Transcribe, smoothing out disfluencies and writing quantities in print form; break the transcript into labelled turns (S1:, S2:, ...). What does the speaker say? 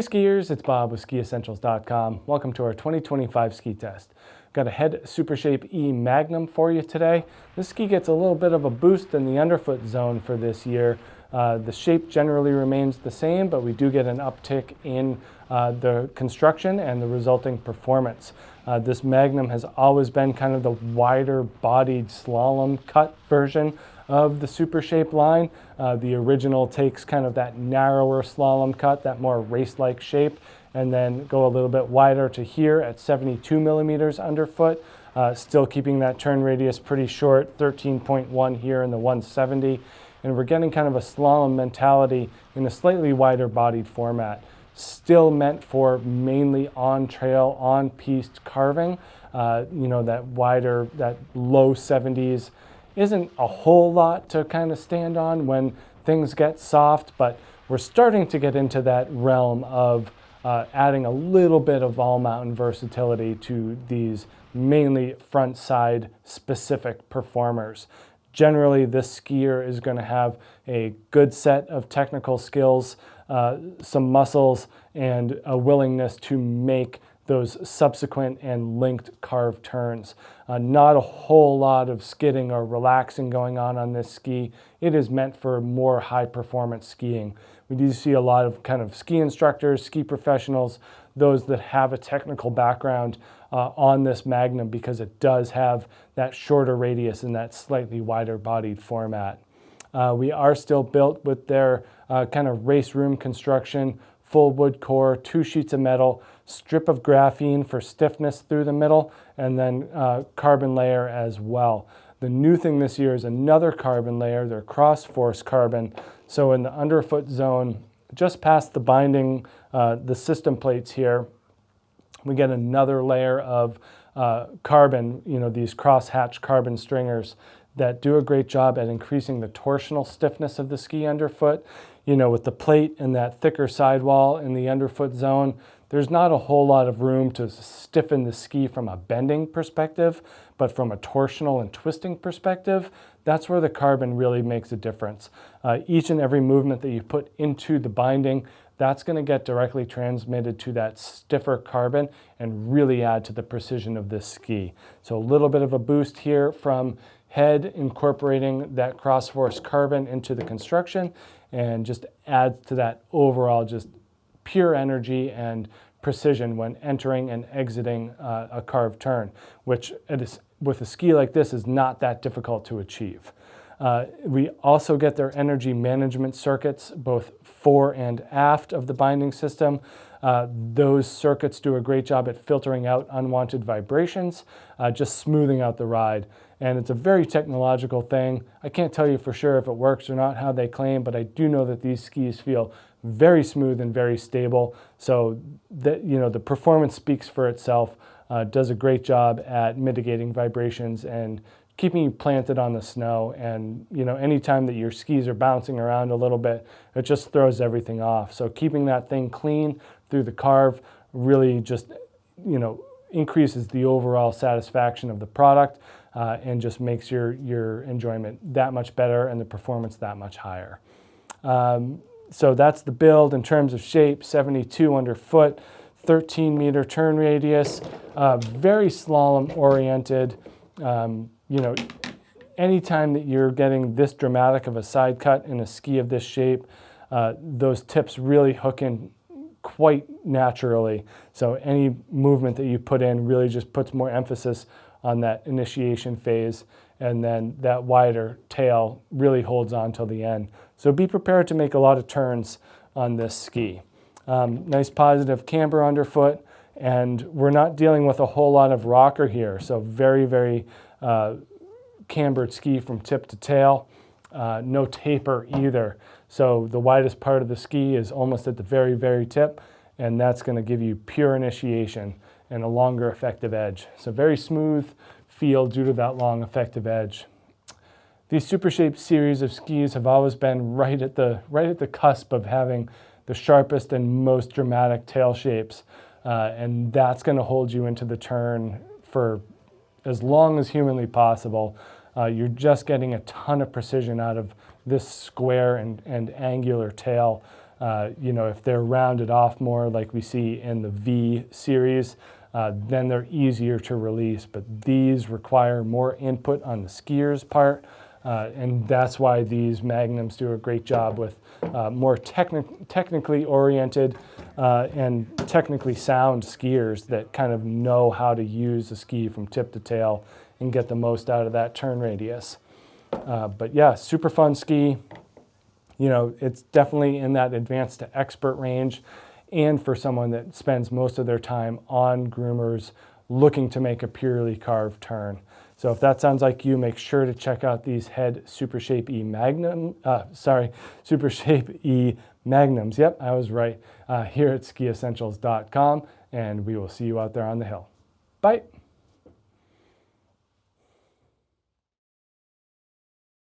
S1: skiers, it's Bob with SkiEssentials.com. Welcome to our 2025 ski test. Got a Head Supershape E Magnum for you today. This ski gets a little bit of a boost in the underfoot zone for this year. The shape generally remains the same, but we do get an uptick in the construction and the resulting performance. This Magnum has always been kind of the wider bodied slalom cut version of the Supershape line. The original takes kind of that narrower slalom cut, that more race-like shape, and then go a little bit wider to here at 72 millimeters underfoot, still keeping that turn radius pretty short, 13.1 here in the 170. And we're getting kind of a slalom mentality in a slightly wider bodied format. Still meant for mainly on-trail, on-piste carving. That wider, that low 70s isn't a whole lot to kind of stand on when things get soft, but we're starting to get into that realm of adding a little bit of all-mountain versatility to these mainly front-side specific performers. Generally, this skier is going to have a good set of technical skills, some muscles, and a willingness to make those subsequent and linked carved turns. Not a whole lot of skidding or relaxing going on this ski. It is meant for more high-performance skiing. We do see a lot of kind of ski instructors, ski professionals, those that have a technical background on this Magnum because it does have that shorter radius and that slightly wider bodied format. We are still built with their kind of race room construction, full wood core, 2 sheets of metal, strip of graphene for stiffness through the middle, and then carbon layer as well. The new thing this year is another carbon layer, their cross-force carbon. So in the underfoot zone, just past the binding, the system plates here, we get another layer of carbon, these cross-hatch carbon stringers that do a great job at increasing the torsional stiffness of the ski underfoot. With the plate and that thicker sidewall in the underfoot zone, there's not a whole lot of room to stiffen the ski from a bending perspective, but from a torsional and twisting perspective, that's where the carbon really makes a difference. Each and every movement that you put into the binding, that's going to get directly transmitted to that stiffer carbon and really add to the precision of this ski. So a little bit of a boost here from Head incorporating that cross-force carbon into the construction and just adds to that overall just pure energy and precision when entering and exiting a carved turn, which with a ski like this is not that difficult to achieve. We also get their energy management circuits both fore and aft of the binding system. Those circuits do a great job at filtering out unwanted vibrations, just smoothing out the ride. And it's a very technological thing. I can't tell you for sure if it works or not, how they claim, but I do know that these skis feel very smooth and very stable. So that, the performance speaks for itself, does a great job at mitigating vibrations and keeping you planted on the snow. And anytime that your skis are bouncing around a little bit, it just throws everything off. So keeping that thing clean through the carve really just increases the overall satisfaction of the product and just makes your enjoyment that much better and the performance that much higher. So that's the build in terms of shape: 72 underfoot, 13 meter turn radius, very slalom oriented. Anytime that you're getting this dramatic of a side cut in a ski of this shape, those tips really hook in quite naturally. So any movement that you put in really just puts more emphasis on that initiation phase, and then that wider tail really holds on till the end. So be prepared to make a lot of turns on this ski. Nice positive camber underfoot, and we're not dealing with a whole lot of rocker here. So very, very cambered ski from tip to tail. No taper either. So the widest part of the ski is almost at the very, very tip, and that's going to give you pure initiation and a longer effective edge. So very smooth feel due to that long effective edge. These Supershape series of skis have always been right at the cusp of having the sharpest and most dramatic tail shapes, and that's going to hold you into the turn for as long as humanly possible. You're just getting a ton of precision out of this square and angular tail. If they're rounded off more like we see in the V series, then they're easier to release. But these require more input on the skier's part. And that's why these Magnums do a great job with more technically oriented and technically sound skiers that kind of know how to use the ski from tip to tail and get the most out of that turn radius. But yeah, super fun ski. It's definitely in that advanced to expert range, and for someone that spends most of their time on groomers looking to make a purely carved turn. So if that sounds like you, make sure to check out these Head Supershape E Supershape E Magnums. Yep, I was right. Here at skiessentials.com, and we will see you out there on the hill. Bye.